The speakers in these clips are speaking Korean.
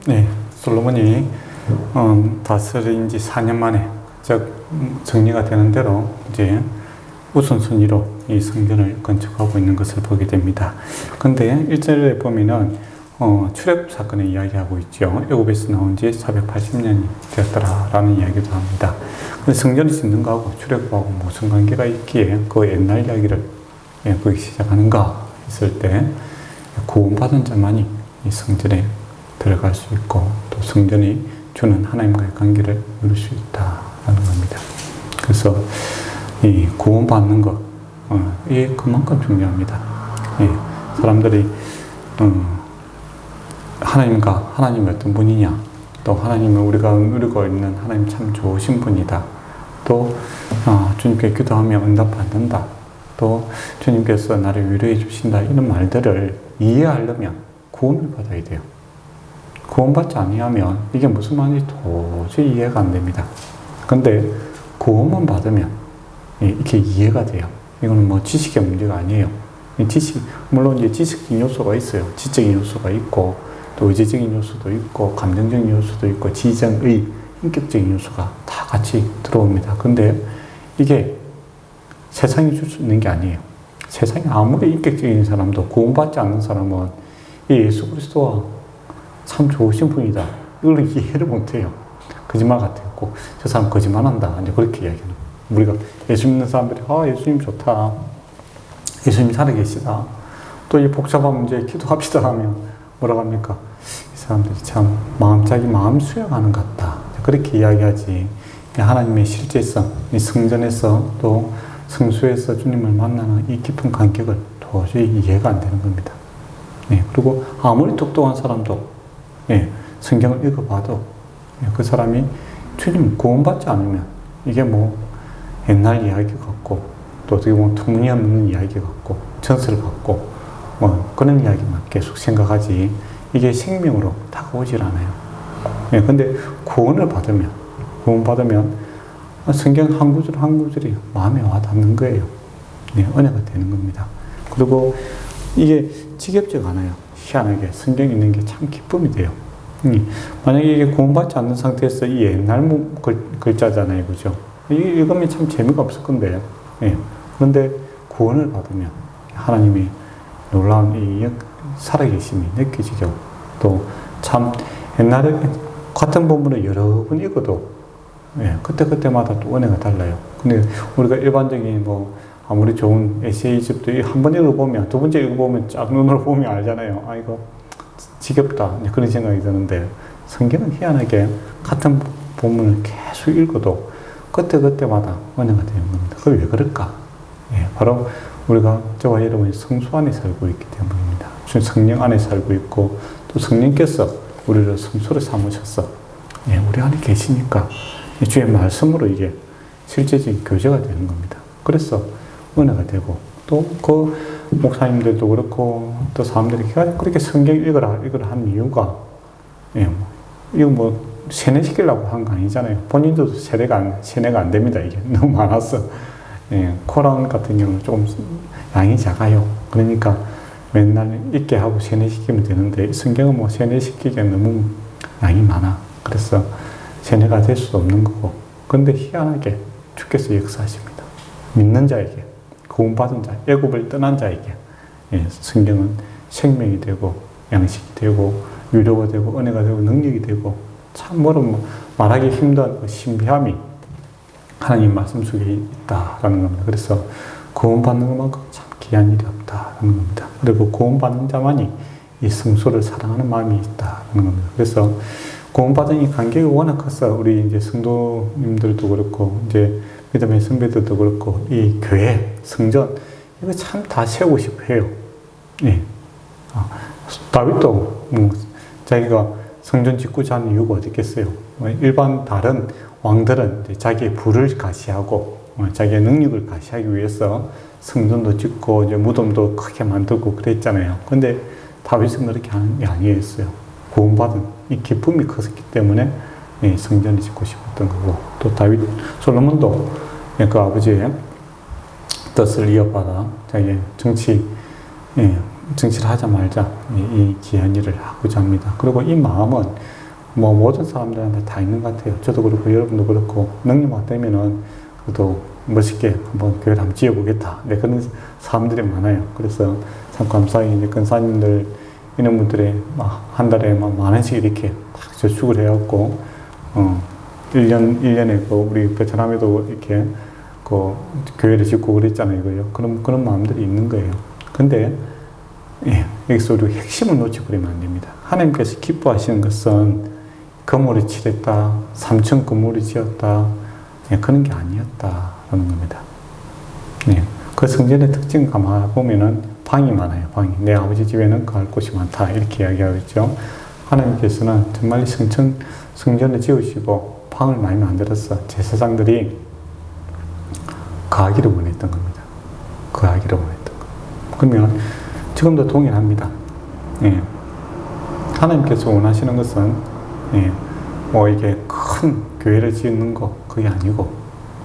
네, 솔로몬이 다스린 지 4년 만에 즉 정리가 되는 대로 이제 우선순위로 이 성전을 건축하고 있는 것을 보게 됩니다. 근데 1절에 보면은 출애굽 사건을 이야기하고 있죠. 애굽에서 나온 지 480년이 되었더라라는 이야기도 합니다. 근데 성전을 짓는 거하고 출애굽하고 무슨 관계가 있기에 그 옛날 이야기를 거기 시작하는가 했을 때 구원받은 자만이 이 성전에 들어갈 수 있고 또 성전이 주는 하나님과의 관계를 누릴 수 있다라는 겁니다. 그래서 이 구원받는 것, 이게 그만큼 중요합니다. 사람들이 하나님이 어떤 분이냐, 또 하나님은 우리가 누리고 있는 하나님 참 좋으신 분이다. 또 주님께 기도하면 응답받는다. 또 주님께서 나를 위로해 주신다. 이런 말들을 이해하려면 구원을 받아야 돼요. 구원받지 아니하면 이게 무슨 말인지 도저히 이해가 안 됩니다. 근데 구원만 받으면 이렇게 이해가 돼요. 이거는 뭐 지식의 문제가 아니에요. 물론 이제 지식적인 요소가 있어요. 지적인 요소가 있고, 또 의지적인 요소도 있고, 감정적인 요소도 있고, 지정의, 인격적인 요소가 다 같이 들어옵니다. 근데 이게 세상이 줄 수 있는 게 아니에요. 세상에 아무리 인격적인 사람도 구원받지 않는 사람은 이 예수 그리스도와 참 좋으신 분이다. 이걸 이해를 못해요. 거짓말 같았고, 저 사람 거짓말한다. 이제 그렇게 이야기하는 거예요. 우리가 예수 믿는 사람들이, 예수님 좋다. 예수님 살아계시다. 또 이 복잡한 문제에 기도합시다 하면 뭐라고 합니까? 이 사람들이 참 자기 마음 수용하는 것 같다. 그렇게 이야기하지. 하나님의 실제성, 이 성전에서 또 성수에서 주님을 만나는 이 깊은 간격을 도저히 이해가 안 되는 겁니다. 그리고 아무리 똑똑한 사람도 성경을 읽어봐도 그 사람이 주님 구원받지 않으면 이게 뭐 옛날 이야기 같고 또 어떻게 보면 터무니없는 이야기 같고 전설 같고 뭐 그런 이야기만 계속 생각하지 이게 생명으로 다가오질 않아요. 근데 구원받으면 성경 한 구절 한 구절이 마음에 와닿는 거예요. 은혜가 되는 겁니다. 그리고 이게 지겹지가 않아요. 희한하게 성경 읽는 게 참 기쁨이 돼요. 만약에 이게 구원받지 않는 상태에서 이 옛날 글자잖아요. 그죠? 읽으면 참 재미가 없을 건데. 그런데 구원을 받으면 하나님이 놀라운 이 살아계심이 느껴지죠. 또 참 옛날에 같은 본문을 여러 번 읽어도 그때마다 또 은혜가 달라요. 근데 우리가 일반적인 아무리 좋은 에세이집도 한 번 읽어보면 두 번째 읽어보면 짝 눈으로 보면 알잖아요. 이거 지겹다. 그런 생각이 드는데 성경은 희한하게 같은 본문을 계속 읽어도 그때마다 은혜가 되는 겁니다. 그게 왜 그럴까? 바로 우리가 저와 여러분이 성수 안에 살고 있기 때문입니다. 성령 안에 살고 있고 또 성령께서 우리를 성수로 삼으셔서 우리 안에 계시니까 주의 말씀으로 이게 실제적인 교제가 되는 겁니다. 그래서 은혜가 되고 또 그 목사님들도 그렇고 또 사람들이 그렇게 성경 읽으라 한 이유가 이거 세뇌시키려고 한 거 아니잖아요. 본인도 세뇌가 안 됩니다. 이게 너무 많아서. 코란 같은 경우는 조금 양이 작아요. 그러니까 맨날 읽게 하고 세뇌시키면 되는데 성경은 세뇌시키기엔 너무 양이 많아. 그래서 세뇌가 될 수 없는 거고. 그런데 희한하게 주께서 역사하십니다. 믿는 자에게, 구원받은 자, 애굽을 떠난 자에게 성경은 생명이 되고 양식이 되고 위로가 되고 은혜가 되고 능력이 되고 참으로 말하기 힘든 그 신비함이 하나님 말씀 속에 있다라는 겁니다. 그래서 구원받는 것만큼 참 귀한 일이 없다라는 겁니다. 그리고 구원받는 자만이 이 성소를 사랑하는 마음이 있다라는 겁니다. 그래서 구원받은 이 간격이 워낙 커서 우리 이제 성도님들도 그렇고 이제 믿음의 선배들도 그렇고 이 교회, 성전 이거 참 다 세우고 싶어 해요. 다윗도 자기가 성전 짓고자 하는 이유가 어디 있겠어요? 일반 다른 왕들은 자기의 부를 가시하고 자기의 능력을 가시하기 위해서 성전도 짓고 이제 무덤도 크게 만들고 그랬잖아요. 근데 다윗은 그렇게 하는 게 아니었어요. 구원받은 이 기쁨이 컸기 때문에 성전을 짓고 싶었던 거고 또 솔로몬도 그 아버지의 뜻을 이어받아 자기의 정치 정치를 하자마자 이 귀한 일을 하고자 합니다. 그리고 이 마음은 뭐 모든 사람들한테 다 있는 것 같아요. 저도 그렇고 여러분도 그렇고 능력만 되면은 그래도 멋있게 한번 교회를 한번 지어보겠다. 네, 그런 사람들이 많아요. 그래서 참 감사히 이제 근사님들 이런 분들이 막 한 달에 막 만 원씩 이렇게 딱 저축을 해갖고 1년에 그 우리 베트남에도 이렇게 그 교회를 짓고 그랬잖아요. 이거요. 그런 마음들이 있는 거예요. 근데 예, 여기서 우리 핵심을 놓쳐버리면 안 됩니다. 하나님께서 기뻐하시는 것은 건물을 칠했다, 3층 건물을 지었다, 예, 그런 게 아니었다라는 겁니다. 예, 그 성전의 특징 가만보면은 방이 많아요. 방이. 내 아버지 집에는 거할 곳이 많다. 이렇게 이야기하고 있죠. 하나님께서는 정말 성전을 지으시고 방을 많이 만들어서 제사장들이 거하기를 원했던 겁니다. 거하기를 원했던 거. 그러면 지금도 동일합니다. 예. 하나님께서 원하시는 것은 예, 뭐 이게 큰 교회를 짓는 거 그게 아니고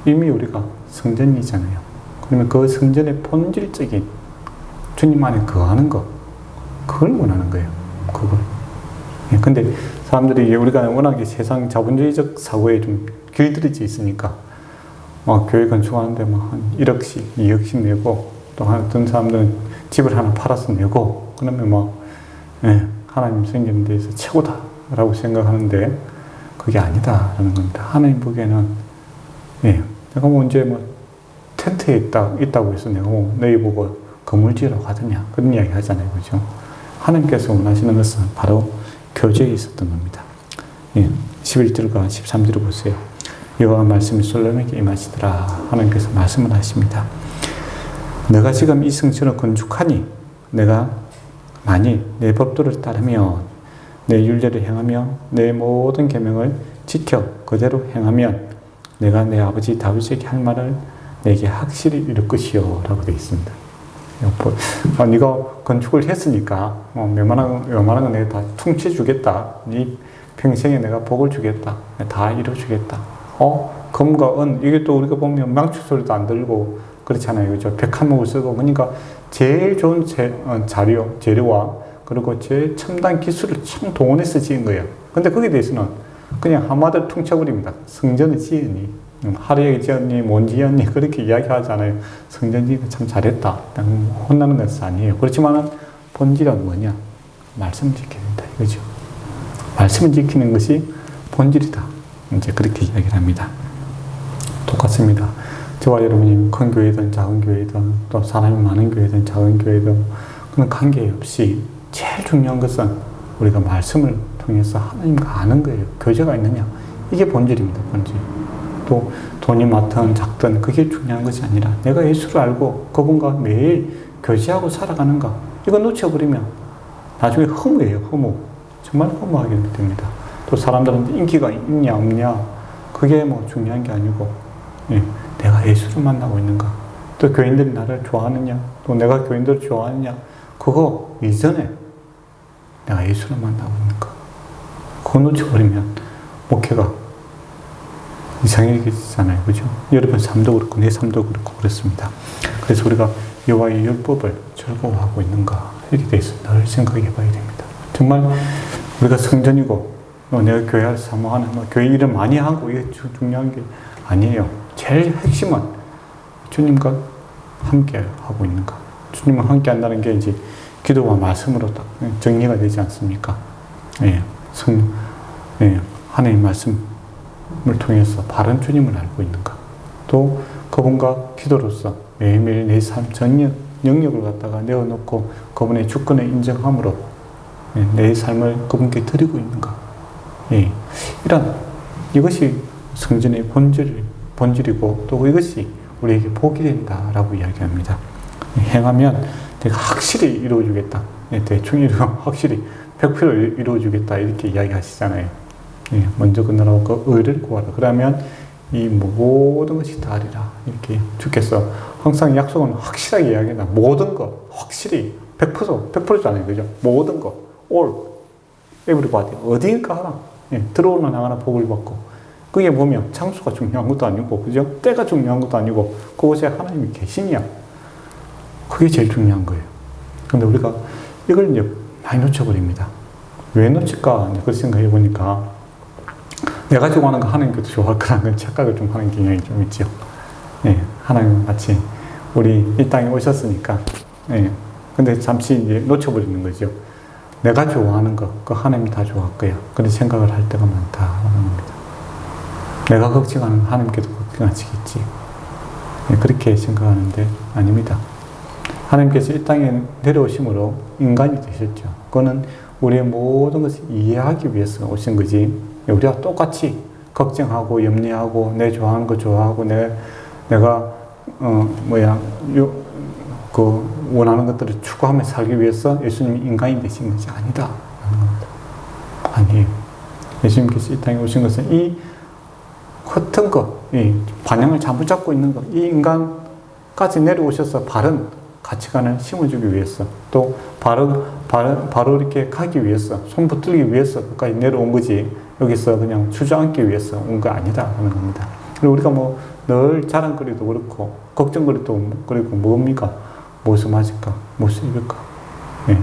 이미 우리가 성전이잖아요. 그러면 그 성전의 본질적인 주님 안에 거하는 거 그걸 원하는 거예요. 그걸. 예, 근데 사람들이 우리가 워낙에 세상 자본주의적 사고에 좀 길들여져 있으니까 교회 건축하는데 뭐 한 1억씩, 2억씩 내고 또 어떤 사람들은 집을 하나 팔아서 내고 그러면 예, 하나님 생기는 데에서 최고다라고 생각하는데 그게 아니다라는 겁니다. 하나님 보기에는 예, 내가 뭐 언제 텐트에 있다고 해서 내가 너희 보고 건물 지으라고 하더냐 그런 이야기 하잖아요. 그죠? 하나님께서 원하시는 것은 바로 교제에 있었던 겁니다. 예, 11절과 13절을 보세요. 여호와 말씀이 솔로몬에게 임하시더라. 하나님께서 말씀을 하십니다. 내가 지금 이 성전을 건축하니 내가 만일 내 법도를 따르며 내 율례를 행하며 내 모든 계명을 지켜 그대로 행하면 내가 내 아버지 다윗에게 할 말을 내게 확실히 이룰 것이요 라고 되어 있습니다. 네가 건축을 했으니까 웬만한 건 내가 다 퉁쳐주겠다. 네 평생에 내가 복을 주겠다. 다 이뤄주겠다. 금과 은 이게 또 우리가 보면 망치 소리도 안 들고 그렇잖아요. 그죠? 101목을 쓰고 그러니까 제일 좋은 재료와 그리고 제일 첨단 기술을 참 동원해서 지은 거예요. 근데 거기에 대해서는 그냥 한마디로 퉁쳐버립니다. 성전을 지으니 하루에 지었니 못 지었니 그렇게 이야기하잖아요. 성전 지으니 참 잘했다. 혼나는 것은 아니에요. 그렇지만 본질은 뭐냐? 말씀을 지켜야 된다. 이거죠. 말씀을 지키는 것이 본질이다. 이제 그렇게 이야기를 합니다. 똑같습니다. 저와 여러분이 큰 교회든 작은 교회든 또 사람이 많은 교회든 작은 교회든 그런 관계없이 제일 중요한 것은 우리가 말씀을 통해서 하나님과 아는 거예요. 교제가 있느냐. 이게 본질입니다. 본질. 또 돈이 많든 작든 그게 중요한 것이 아니라 내가 예수를 알고 그분과 매일 교제하고 살아가는가. 이거 놓쳐버리면 나중에 허무예요. 허무. 정말 허무하게 됩니다. 또 사람들은 인기가 있냐 없냐 그게 중요한 게 아니고 예, 내가 예수를 만나고 있는가 또 교인들이 나를 좋아하느냐 또 내가 교인들을 좋아하느냐 그거 이전에 내가 예수를 만나고 있는가 그거 놓쳐버리면 목회가 이상해지잖아요. 그죠? 여러분 삶도 그렇고 내 삶도 그렇고 그렇습니다. 그래서 우리가 여호와의 율법을 즐거워하고 있는가 이렇게 대해서 늘 생각해 봐야 됩니다. 정말 우리가 성전이고 내가 교회를 사모하는 교회 일을 많이 하고 이게 중요한 게 아니에요. 제일 핵심은 주님과 함께 하고 있는가. 주님과 함께 한다는 게 이제 기도와 말씀으로 딱 정리가 되지 않습니까? 예, 하나님 말씀을 통해서 바른 주님을 알고 있는가. 또 그분과 기도로서 매일매일 내 삶 전 영역을 갖다가 내어놓고 그분의 주권을 인정함으로 내 삶을 그분께 드리고 있는가. 예, 이것이 성전의 본질이고 또 이것이 우리에게 복이 된다라고 이야기합니다. 행하면 내가 확실히 이루어주겠다. 대충 확실히 100% 이루어주겠다 이렇게 이야기하시잖아요. 예, 먼저 그 나라와 그 의를 구하라. 그러면 이 모든 것이 다 하리라. 이렇게 주께서 항상 약속은 확실하게 이야기한다. 모든 것 확실히 100%잖아요. 그죠? 모든 것 all everybody 어디인가 하나 들어오는 하나 복을 받고 그게 보면 장소가 중요한 것도 아니고 그죠? 때가 중요한 것도 아니고 그곳에 하나님이 계시냐 그게 제일 중요한 거예요. 근데 우리가 이걸 이제 많이 놓쳐버립니다. 왜 놓칠까? 그 생각해 보니까 내가 좋아하는 거 하나님께도 좋아할 거라는 건 착각을 좀 하는 경향이 좀 있죠. 예, 하나님 마치 우리 이 땅에 오셨으니까, 예, 근데 잠시 이제 놓쳐버리는 거죠. 내가 좋아하는 거, 그 하나님이 다 좋아할 거야. 그런 생각을 할 때가 많다라는 겁니다. 내가 걱정하는 거 하나님께도 걱정하시겠지. 예, 그렇게 생각하는데 아닙니다. 하나님께서 이 땅에 내려오심으로 인간이 되셨죠. 그거는 우리의 모든 것을 이해하기 위해서 오신 거지. 우리가 똑같이 걱정하고 염려하고 내 좋아하는 거 좋아하고 내가 원하는 것들을 추구하며 살기 위해서 예수님이 인간이 되신 것이 아니다 라는 겁니다. 아니에요. 예수님께서 이 땅에 오신 것은 이 흩은 것, 이 반영을 잘못 잡고 있는 것, 이 인간까지 내려오셔서 바른 가치관을 심어주기 위해서, 또 바로 이렇게 가기 위해서, 손 붙들기 위해서 끝까지 내려온 거지, 여기서 그냥 주저앉기 위해서 온 거 아니다 하는 겁니다. 그리고 우리가 뭐 늘 자랑거리도 그렇고 걱정거리도 그리고 뭡니까? 무엇을 맞을까? 무엇을 입을까? 예,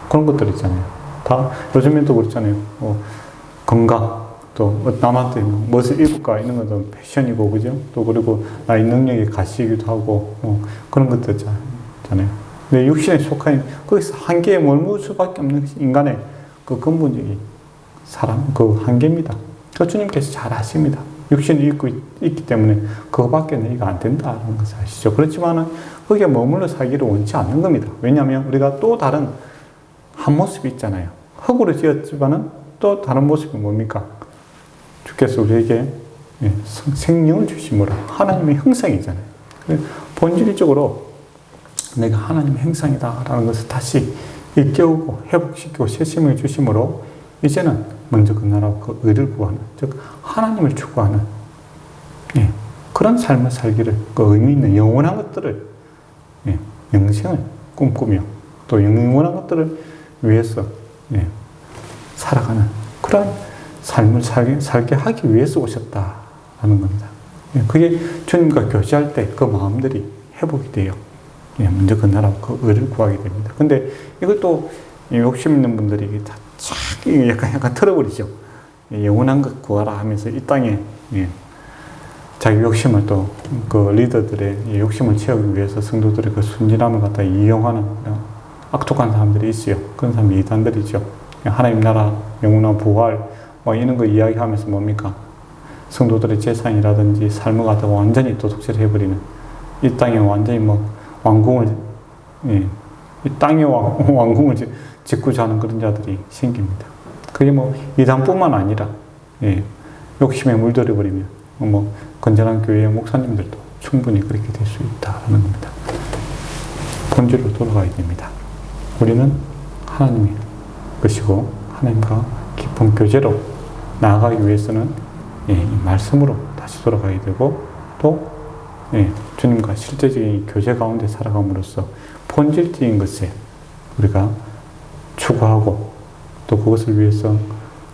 그런 것들 있잖아요. 다 요즘에도 그렇잖아요. 건강, 또 남한테 무엇을 입을까 이런 것도 패션이고, 그죠? 또 그리고 나의 능력이 가시기도 하고, 그런 것들 있잖아요. 근데 육신에 속한 거기서 한계에 머물 수밖에 없는 것이 인간의 그 근본적인 그 한계입니다. 그 주님께서 잘 아십니다. 육신을 입고 있기 때문에 그거밖에 내가 안 된다는 것을 아시죠. 그렇지만은 거기에 머물러 살기를 원치 않는 겁니다. 왜냐하면 우리가 또 다른 한 모습이 있잖아요. 흙으로 지었지만은 또 다른 모습이 뭡니까? 주께서 우리에게 생명을 주심으로 하나님의 형상이잖아요. 본질적으로 내가 하나님의 형상이다라는 것을 다시 일깨우고 회복시키고 새심을 주심으로 이제는 먼저 그 나라와 그 의를 구하는, 즉 하나님을 추구하는 그런 삶을 살기를, 그 의미 있는 영원한 것들을, 영생을 꿈꾸며 또 영원한 것들을 위해서 살아가는 그런 삶을 살게 하기 위해서 오셨다라는 겁니다. 그게 주님과 교제할 때 그 마음들이 회복이 돼요. 먼저 그 나라와 그 의를 구하게 됩니다. 근데 이것도 욕심 있는 분들이 다 약간 틀어버리죠. 영원한 것 구하라 하면서 이 땅에 자기 욕심을 또 그 리더들의 욕심을 채우기 위해서 성도들의 그 순진함을 갖다 이용하는 악독한 사람들이 있어요. 그런 사람이 이단들이죠. 하나님 나라, 영원한 부활 이런 거 이야기하면서 뭡니까? 성도들의 재산이라든지 삶을 갖다 완전히 도둑질 해버리는, 이 땅에 완전히 왕궁을 이 땅의 왕궁을 짓고자 하는 그런 자들이 생깁니다. 그게 이단뿐만 아니라, 욕심에 물들어 버리면, 건전한 교회의 목사님들도 충분히 그렇게 될 수 있다는 겁니다. 본질로 돌아가야 됩니다. 우리는 하나님의 것이고, 하나님과 깊은 교제로 나아가기 위해서는, 이 말씀으로 다시 돌아가야 되고, 또, 주님과 실제적인 교제 가운데 살아감으로써 본질적인 것에 우리가 추구하고, 또 그것을 위해서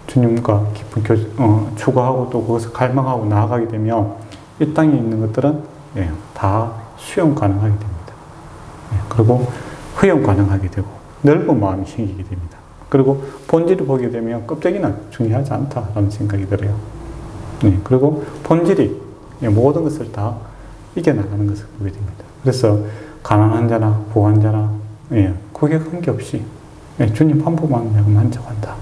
주님과 깊은 추구하고 또 그것을 갈망하고 나아가게 되면 이 땅에 있는 것들은 다 수용 가능하게 됩니다. 그리고 허용 가능하게 되고 넓은 마음이 생기게 됩니다. 그리고 본질을 보게 되면 껍데기는 중요하지 않다라는 생각이 들어요. 그리고 본질이 모든 것을 다 이겨나가는 것을 보게 됩니다. 그래서 가난한 자나 부한 자나 그게 관계없이 주님 한 분만 내가 만족한다,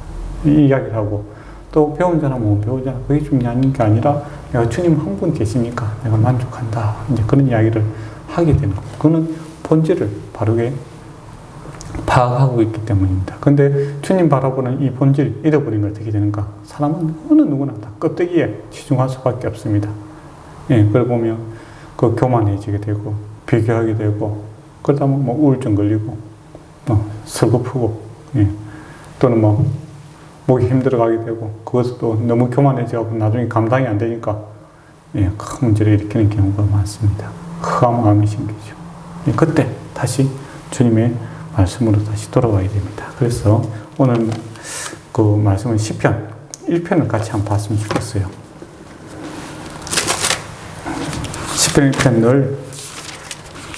이 이야기를 하고, 또 배운 자나 못 배운 자나 그게 중요한 게 아니라 내가 주님 한 분 계시니까 내가 만족한다, 이제 그런 이야기를 하게 되는 겁니다. 그거는 본질을 바르게 파악하고 있기 때문입니다. 근데 주님 바라보는 이 본질 잃어버리면 어떻게 되는가? 사람은 어느 누구나 다 껍데기에 치중할 수밖에 없습니다. 그걸 보면 그 교만해지게 되고 비교하게 되고, 그러다 보면 우울증 걸리고 슬프고, 또는 목이 힘들어가게 되고, 그것도 너무 교만해져서 나중에 감당이 안 되니까 큰 문제를 일으키는 경우가 많습니다. 흑암 마음이 생기죠. 그때 다시 주님의 말씀으로 다시 돌아와야 됩니다. 그래서 오늘 그 말씀은 시편 1편을 같이 한번 봤으면 좋겠어요. 시편 1편 늘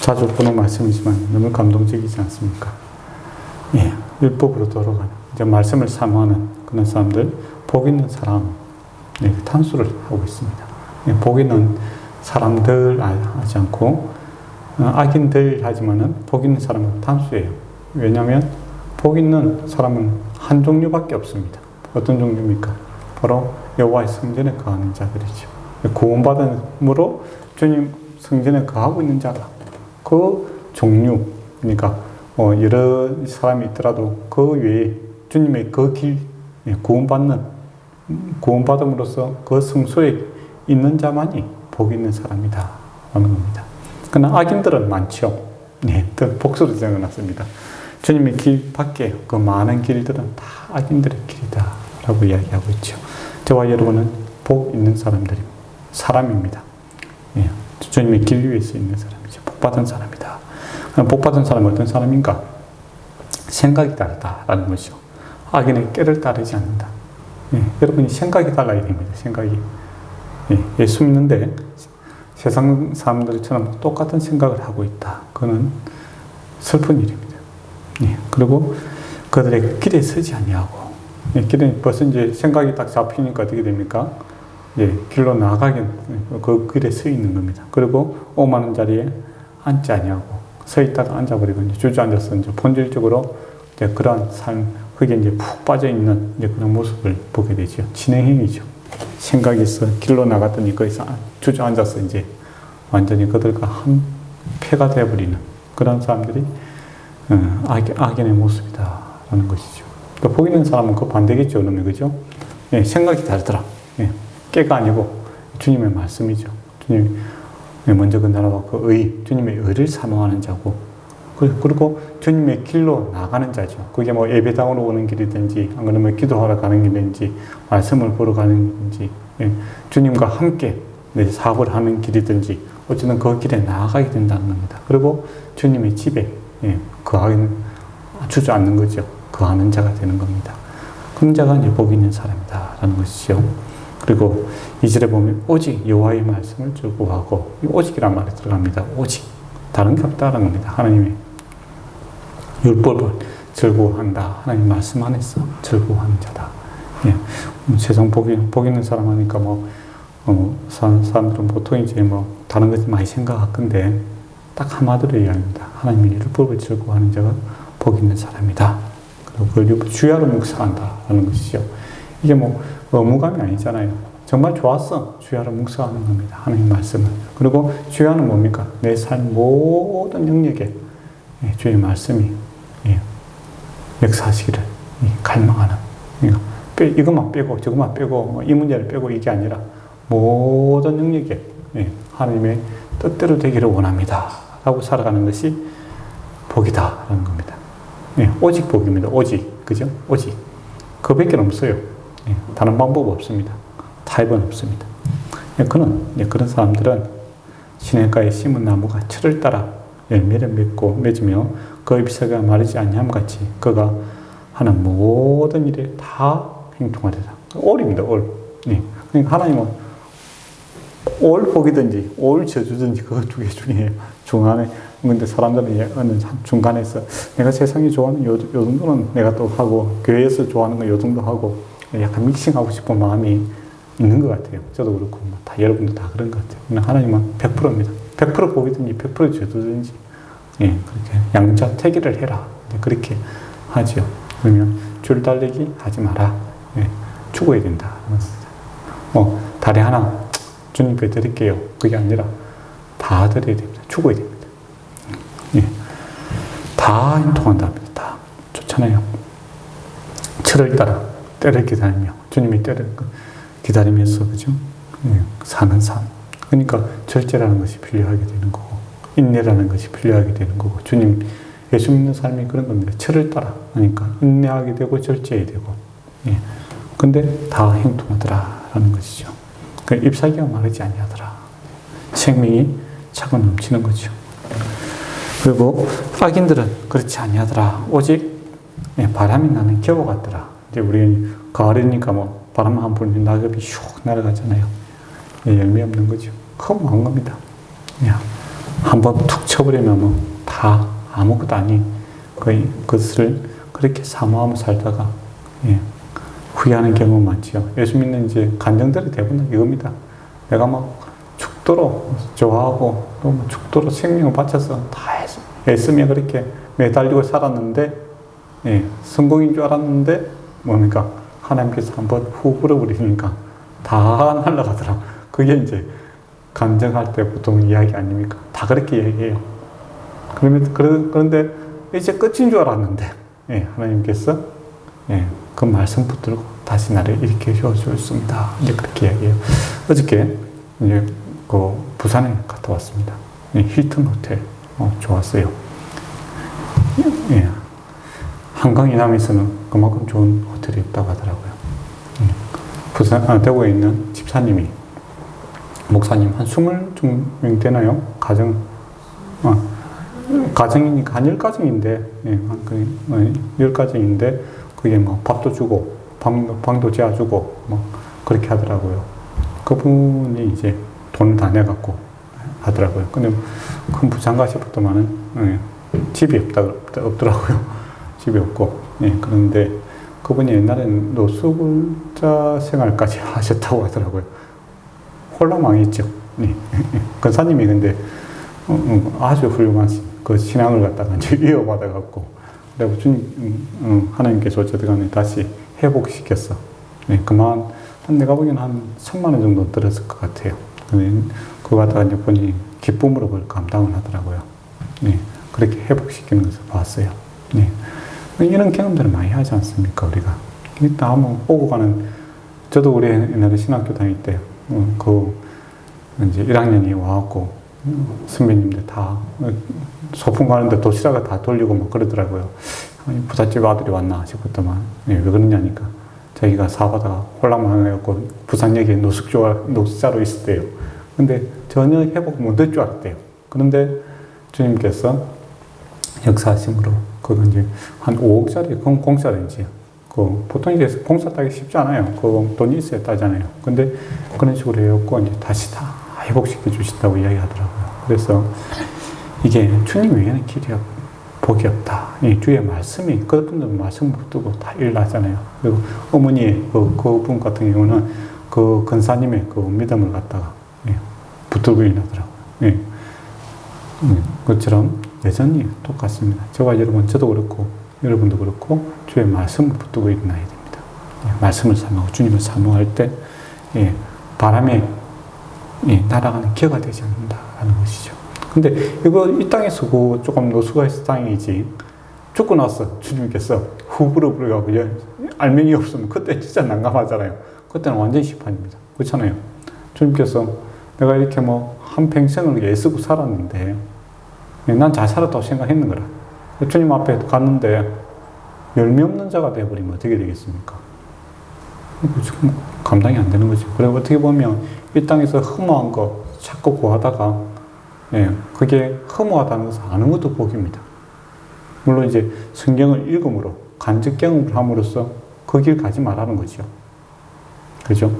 자주 보는 말씀이지만 너무 감동적이지 않습니까? 율법으로 돌아가는, 이제 말씀을 사모하는 그런 사람들, 복 있는 사람, 네, 탄수를 하고 있습니다. 네, 복 있는 사람들 하지 않고, 악인들 하지만은 복 있는 사람은 단수예요. 왜냐하면 복 있는 사람은 한 종류밖에 없습니다. 어떤 종류입니까? 바로 여호와의 성전에 거하는 자들이죠. 구원받음으로 주님 성전에 거하고 있는 자가 그 종류, 그러니까 여러 사람이 있더라도 그 외에 주님의 그 길, 구원받음으로써 그 성소에 있는 자만이 복 있는 사람이다 하는 겁니다. 그러나 악인들은 많죠. 네, 또 복수로 적어놨습니다. 주님의 길 밖에 그 많은 길들은 다 악인들의 길이다 라고 이야기하고 있죠. 저와 여러분은 복 있는 사람입니다. 예, 주님의 길 위에 서 있는 사람이죠. 복 받은 사람이다. 복 받은 사람은 어떤 사람인가? 생각이 다르다라는 것이죠. 악인의 꾀를 따르지 않는다. 예, 여러분이 생각이 달라야 됩니다. 생각이. 예, 예수 믿는데 세상 사람들처럼 똑같은 생각을 하고 있다. 그거는 슬픈 일입니다. 예, 그리고 그들의 길에 서지 아니하고, 예, 길에 벌써 이제 생각이 딱 잡히니까 어떻게 됩니까? 예, 길로 나가긴 그 길에 서 있는 겁니다. 그리고 오만한 자리에 앉지 아니하고 서 있다가 앉아버리고 이제 주저앉아서 이제 본질적으로 이제 그러한 삶, 그게 이제 푹 빠져 있는 이제 그런 모습을 보게 되죠. 진행행위죠. 생각이 있어 길로 나갔더니 거기서 주저앉아서 이제 완전히 그들과 한 패가 되어버리는 그런 사람들이 악인의 모습이다라는 것이죠. 또 복 있는 사람은 그 반대겠죠, 그러면 그죠? 예, 생각이 다르더라. 예, 깨가 아니고 주님의 말씀이죠. 주님 먼저 그 나라와 그 의, 주님의 의를 사모하는 자고, 그리고 주님의 길로 나가는 자죠. 그게 뭐 예배당으로 오는 길이든지, 안 그러면 기도하러 가는 길이든지, 말씀을 보러 가는 길이든지, 예, 주님과 함께 사업을 하는 길이든지, 어쨌든 그 길에 나아가게 된다는 겁니다. 그리고 주님의 집에, 예, 주저앉는 거죠. 거하는 자가 되는 겁니다. 그런 자가 이제 복 있는 사람이다라는 것이죠. 그리고 2절에 보면 오직 여호와의 말씀을 즐거워하고, 오직이란 말이 들어갑니다. 오직. 다른 게 없다라는 겁니다. 하나님의 율법을 즐거워한다. 하나님 말씀 안에서 즐거워하는 자다. 예. 세상 복 있는 사람 하니까 사람들은 보통 이제 다른 것을 많이 생각하건데 딱 한마디로 얘기합니다. 하나님의 율법을 즐거워하는 자가 복 있는 사람이다. 그리고 그걸 주야로 묵상한다라는 것이죠. 이게 의무감이 아니잖아요. 정말 좋았어. 주야로 묵상하는 겁니다. 하나님 말씀을. 그리고 주야는 뭡니까? 내 삶 모든 영역에 주의 말씀이 역사하시기를 갈망하는. 이것만 빼고 저것만 빼고 이 문제를 빼고 이게 아니라 모든 영역에 하나님의 뜻대로 되기를 원합니다. 라고 살아가는 것이 복이다라는 겁니다. 오직 복입니다. 오직. 그죠? 오직. 그밖에 없어요. 다른 방법 없습니다. 타입은 없습니다. 그런 사람들은 시냇가에 심은 나무가 철을 따라 열매를 맺으며 그 잎사귀가 마르지 아니함 같이 그가 하는 모든 일에 다 행통하리라. 올입니다. 올. 그러니까 하나님은 올 복이든지 올 저주든지 그 두 개 중에 중간에, 근데 사람들은 어느 중간에서 내가 세상이 좋아하는 요 정도는 내가 또 하고 교회에서 좋아하는 거 요 정도 하고 약간 믹싱하고 싶은 마음이 있는 것 같아요. 저도 그렇고 다 여러분도 다 그런 것 같아요. 하나님은 100%입니다. 100% 복이든지 100% 저주든지 그렇게 양자택일을 해라. 그렇게 하죠. 그러면 줄 달리기 하지 마라. 죽어야 된다. 다리 하나 주님께 드릴게요. 그게 아니라 다 드려야 됩니다. 죽어야 됩니다. 다 행통한답니다. 다. 좋잖아요. 철을 따라 때를 기다리며 주님의 때를 기다리면서 그죠? 사는 삶. 그러니까 절제라는 것이 필요하게 되는 거고 인내라는 것이 필요하게 되는 거고 주님 예수 믿는 삶이 그런 겁니다. 철을 따라 하니까 인내하게 되고 절제해야 되고 근데 다 행통하더라라는 것이죠. 그 잎사귀가 마르지 아니하더라. 생명이 차고 넘치는 거죠. 그리고 악인들은 그렇지 아니하더라. 오직 바람이 나는 겨우 같더라. 이제 우리 가을이니까 바람 한 불면 낙엽이 슉 날아가잖아요. 열매 없는 거죠. 그거 망한 겁니다. 한번 툭 쳐버리면 다 아무것도 아닌 그것을 그렇게 사모하며 살다가, 예, 후회하는 경우 많지요. 예수 믿는 이제 간증들이 대부분 이겁니다. 내가 막 죽도록 좋아하고, 또 죽도록 생명을 바쳐서 다 애쓰며 그렇게 매달리고 살았는데, 예, 성공인 줄 알았는데, 뭡니까? 하나님께서 한번 후 불어버리니까 다 날아가더라. 그게 이제 간증할 때 보통 이야기 아닙니까? 다 그렇게 얘기해요. 그런데 이제 끝인 줄 알았는데, 예, 하나님께서, 예, 그 말씀 붙들고 다시 나를 일으켜 주셨습니다. 이제 그렇게 이야기해요. 어저께 이제 그 부산에 갔다 왔습니다. 예, 힐튼 호텔. 좋았어요. 예. 한강 이남에서는 그만큼 좋은 호텔이 있다고 하더라고요. 부산, 대구에 있는 집사님이, 목사님 한 20명 되나요? 가정이니까 한 10가정인데, 예, 한 10가정인데, 그게 뭐 밥도 주고, 방도 재워주고, 뭐, 그렇게 하더라고요. 그분이 이제 돈을 다 내갖고 하더라고요. 근데 큰 부산 가시부터만은, 예, 집이 없더라고요. 집이 없고, 예, 그런데 그분이 옛날에는 노숙자 생활까지 하셨다고 하더라고요. 홀라망했죠. 예. 권사님이 근데 아주 훌륭하신 그 신앙을 갖다가 이제 이어받아갖고, 그리고 주님, 하나님께서 어쨌든 간에 다시 회복시켰어. 예, 그만, 내가 보기에는 한 1000만 원 정도 들었을 것 같아요. 그거 갖다가 이제 본인이 기쁨으로 그걸 감당을 하더라고요. 예, 그렇게 회복시키는 것을 봤어요. 예. 이런 경험들을 많이 하지 않습니까, 우리가? 일단 한번 오고 가는, 저도 우리 옛날에 신학교 다닐 때, 이제 1학년이 와갖고, 선배님들 다, 소풍 가는데 도시락을 다 돌리고 막 그러더라고요. 부잣집 아들이 왔나 싶었더만, 예, 왜 그러냐니까. 자기가 사업하다가 홀랑망해갖고 부산역에 노숙자로 있었대요. 근데 전혀 회복 못할 줄 알았대요. 그런데 주님께서 역사하심으로, 그건 이제 한 5억짜리 공짜인지, 보통 이제 공짜 따기 쉽지 않아요. 돈이 있어야 따잖아요. 근데 그런 식으로 해갖고 이제 다시 다 회복시켜 주신다고 이야기하더라고요. 그래서 이게 주님 외에는 복이 없다. 이 주의 말씀이, 그분들 말씀 붙들고 다 일나잖아요. 그리고 어머니의 그분 같은 경우는 그 근사님의 그 믿음을 갖다가, 예, 붙들고 일나더라고요. 예. 그것처럼 여전히 똑같습니다. 저도 그렇고 여러분도 그렇고 주의 말씀을 붙들고 일어나야 됩니다. 예, 말씀을 사모하고 주님을 사모할 때, 예, 바람에, 예, 날아가는 기어가 되지 않는다라는 것이죠. 근데 이 땅에서 조금 노수가 있을 땅이지, 죽고 나서 주님께서 후불어 불어가고 알맹이 없으면 그때 진짜 난감하잖아요. 그때는 완전 시판입니다. 그렇잖아요. 주님께서 내가 이렇게 뭐 한평생을 애쓰고 살았는데 난 잘 살았다고 생각했는 거라. 주님 앞에 갔는데 열매 없는 자가 되어버리면 어떻게 되겠습니까? 지금 감당이 안 되는 거죠. 그리고 어떻게 보면 이 땅에서 허무한 거 찾고 구하다가, 예, 그게 허무하다는 것을 아는 것도 복입니다. 물론 이제 성경을 읽음으로, 간접 경험을 함으로써 그 길 가지 말라는 거죠. 그죠?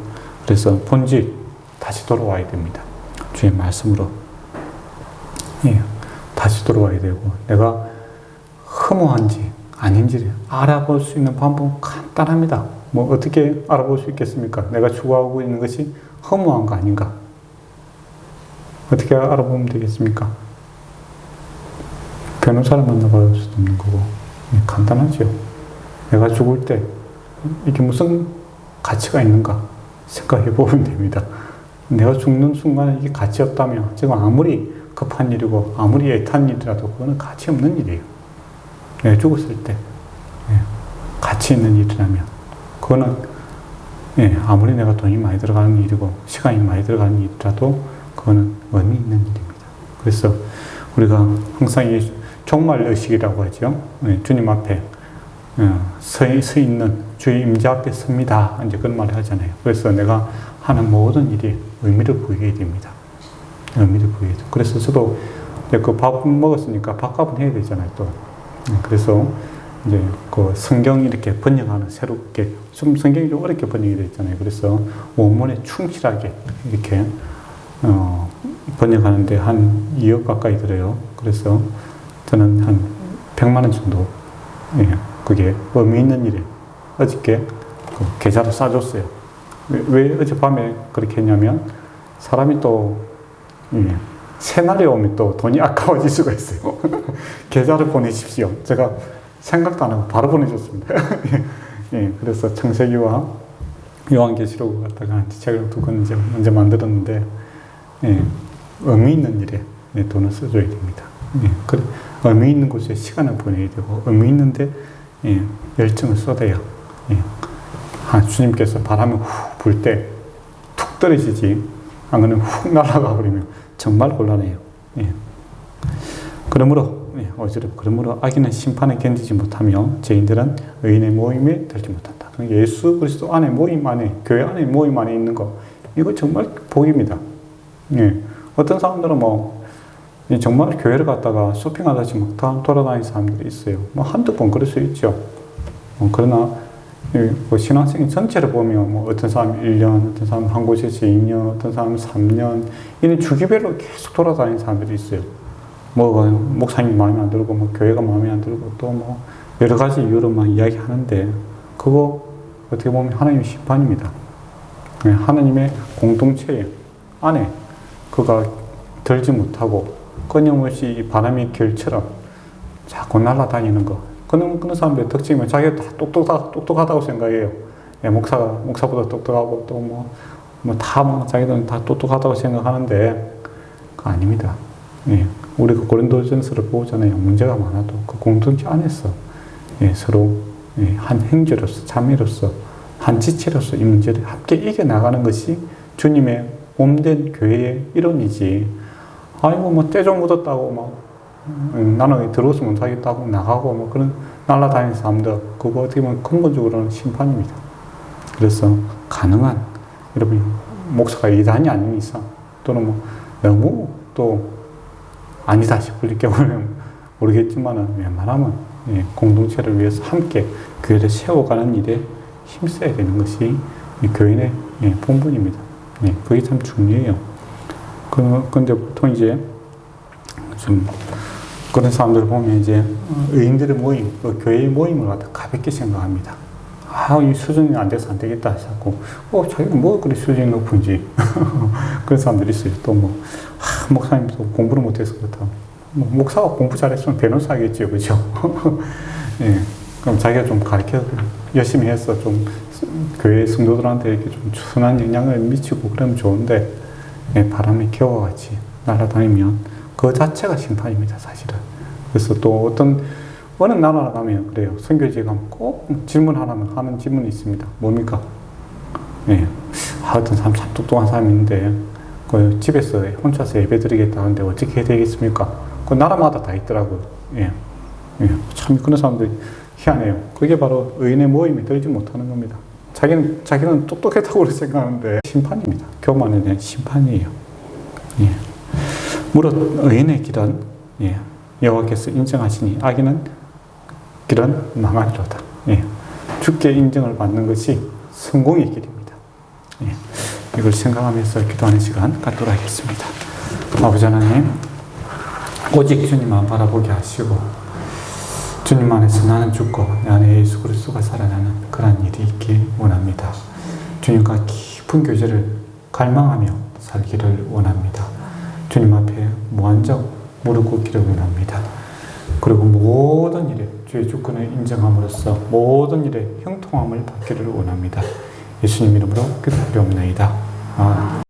그래서 본질, 다시 돌아와야 됩니다. 주의 말씀으로. 예, 다시 돌아와야 되고, 내가 허무한지 아닌지를 알아볼 수 있는 방법은 간단합니다. 뭐 어떻게 알아볼 수 있겠습니까? 내가 추구하고 있는 것이 허무한 거 아닌가? 어떻게 알아보면 되겠습니까? 변호사를 만나볼 수도 없는 거고, 간단하죠. 내가 죽을 때 이게 무슨 가치가 있는가 생각해 보면 됩니다. 내가 죽는 순간에 이게 가치 없다면, 지금 아무리 급한 일이고 아무리 애탄 일이라도 그거는 가치 없는 일이에요. 내가 죽었을 때, 예, 가치 있는 일이라면 그거는, 예, 아무리 내가 돈이 많이 들어가는 일이고 시간이 많이 들어가는 일이라도 그거는 의미 있는 일입니다. 그래서 우리가 항상 이 종말의식이라고 하죠. 예, 주님 앞에 서 있는 주의 임재 앞에 섭니다. 이제 그런 말을 하잖아요. 그래서 내가 하는 모든 일이 의미를 부여해야 됩니다. 의미를 부여해야 돼요. 그래서 저도 이제 그 밥 먹었으니까 밥값은 해야 되잖아요, 또. 그래서 이제 그 성경 이렇게 번역하는, 새롭게, 좀 성경이 좀 어렵게 번역이 되어 있잖아요. 그래서 원문에 충실하게 이렇게 번역하는데 한 2억 가까이 들어요. 그래서 저는 한 100만 원 정도, 예, 그게 의미 있는 일이에요. 어저께 그 계좌를 싸줬어요. 왜 어젯밤에 그렇게 했냐면 사람이 또 새날이 오면 또 돈이 아까워질 수가 있어요. 계좌를 보내십시오. 제가 생각도 안 하고 바로 보내줬습니다. 예, 그래서 창세기와 요한계시록을 갖다가 책을 두 권 이제 먼저 만들었는데, 예, 의미 있는 일에 돈을 써줘야 됩니다. 예, 그래, 의미 있는 곳에 시간을 보내야 되고, 의미 있는데, 예, 열정을 쏟아야, 예, 주님께서 바람이 훅 불 때 툭 떨어지지, 안 그러면 훅 날아가 버리면 정말 곤란해요. 예. 그러므로, 예, 그러므로 악인은 심판에 견디지 못하며 죄인들은 의인의 모임에 들지 못한다. 예수 그리스도 안에 모임 안에, 교회 안에 모임 안에 있는 거, 이거 정말 복입니다. 예. 어떤 사람들은 정말 교회를 갔다가 쇼핑하다시 막 다 돌아다니는 사람들이 있어요. 한두 번 그럴 수 있죠. 그러나, 신앙생 전체를 보면, 어떤 사람은 1년, 어떤 사람은 한 곳에서 2년, 어떤 사람은 3년, 이런 주기별로 계속 돌아다니는 사람들이 있어요. 목사님 마음에 안 들고, 교회가 마음에 안 들고, 또 여러 가지 이유로 이야기 하는데, 그거 어떻게 보면 하나님의 심판입니다. 하나님의 공동체 안에 그가 들지 못하고, 끊임없이 바람의 결처럼 자꾸 날아다니는 거. 그런 사람들의 특징이면 자기가 다 똑똑하다고 생각해요. 예, 목사보다 똑똑하고 또 자기들은 다 똑똑하다고 생각하는데, 그거 아닙니다. 예, 우리가 고린도전서를 보잖아요. 문제가 많아도 그 공동체 안에서, 예, 서로, 예, 한 형제로서, 자매로서, 한 지체로서 이 문제를 함께 이겨나가는 것이 주님의 몸된 교회의 이론이지. 아이고, 때 좀 묻었다고 나는 들어오지 못하겠다고 나가고 그런 날아다니는 사람들, 그거 어떻게 보면 근본적으로는 심판입니다. 그래서 가능한, 여러분, 목사가 이단이 아닌 이상, 또는 너무 또 아니다 싶을 경우는 모르겠지만은, 웬만하면, 예, 공동체를 위해서 함께 교회를 세워가는 일에 힘써야 되는 것이 교인의, 예, 본분입니다. 예, 그게 참 중요해요. 근데 보통 이제 좀 그런 사람들을 보면 이제 의인들의 모임, 교회의 모임을 갖다 가볍게 생각합니다. 이 수준이 안 돼서 안 되겠다 자꾸. 자기가 그리 수준이 높은지. 그런 사람들이 있어요. 또 목사님도 공부를 못해서 그렇다. 목사가 공부 잘했으면 변호사 하겠죠, 그죠? 예. 그럼 자기가 좀 가르쳐 열심히 해서 좀 교회 성도들한테 이렇게 좀 순한 영향을 미치고 그러면 좋은데, 예, 바람에 겨워같이 날아다니면 그 자체가 심판입니다, 사실은. 그래서 또 어느 나라 가면 그래요. 선교지에 가면 꼭 질문 하나만 하는 질문이 있습니다. 뭡니까? 예. 어떤 사람 참 똑똑한 사람이 있는데, 그 집에서 혼자서 예배 드리겠다는데 어떻게 해야 되겠습니까? 그 나라마다 다 있더라고요. 예. 예. 참 그런 사람들이 희한해요. 그게 바로 의인의 모임에 들지 못하는 겁니다. 자기는 똑똑했다고 생각하는데 심판입니다. 교만에 대한 심판이에요. 예. 무릇 의인의 길은, 예, 여호와께서 인정하시니 악인은 길은 망하리로다. 예. 주께 인정을 받는 것이 성공의 길입니다. 예. 이걸 생각하면서 기도하는 시간 갖도록 하겠습니다. 아버지 하나님, 오직 주님만 바라보게 하시고 주님 안에서 나는 죽고 내 안에 예수 그리스도가 살아나는 그런 일이 있길 원합니다. 주님과 깊은 교제를 갈망하며 살기를 원합니다. 주님 앞에 무한정 무릎 꿇기를 원합니다. 그리고 모든 일에 주의 주권을 인정함으로써 모든 일에 형통함을 받기를 원합니다. 예수님 이름으로 기도드리옵나이다.